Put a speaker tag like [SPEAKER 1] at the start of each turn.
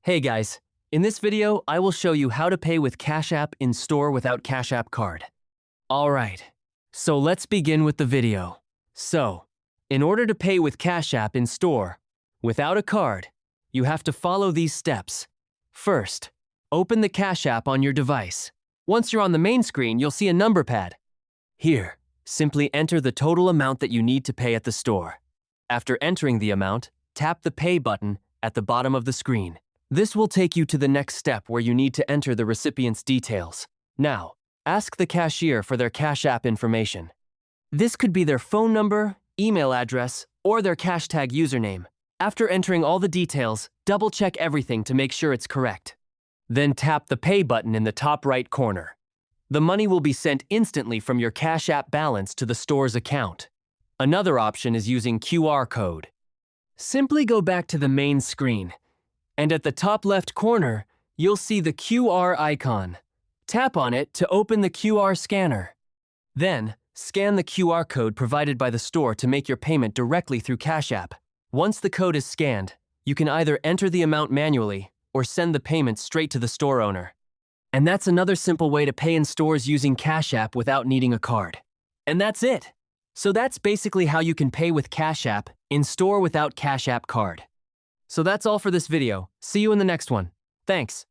[SPEAKER 1] Hey guys, in this video, I will show you how to pay with Cash App in store without Cash App card. Alright, so let's begin with the video. So, in order to pay with Cash App in store without a card, you have to follow these steps. First, open the Cash App on your device. Once you're on the main screen, you'll see a number pad. Here, simply enter the total amount that you need to pay at the store. After entering the amount, tap the Pay button at the bottom of the screen. This will take you to the next step where you need to enter the recipient's details. Now, ask the cashier for their Cash App information. This could be their phone number, email address, or their hashtag username. After entering all the details, double-check everything to make sure it's correct. Then tap the Pay button in the top right corner. The money will be sent instantly from your Cash App balance to the store's account. Another option is using QR code. Simply go back to the main screen, and at the top left corner, you'll see the QR icon. Tap on it to open the QR scanner. Then, scan the QR code provided by the store to make your payment directly through Cash App. Once the code is scanned, you can either enter the amount manually or send the payment straight to the store owner. And that's another simple way to pay in stores using Cash App without needing a card. And that's it. So that's basically how you can pay with Cash App in store without Cash App card. So that's all for this video. See you in the next one. Thanks.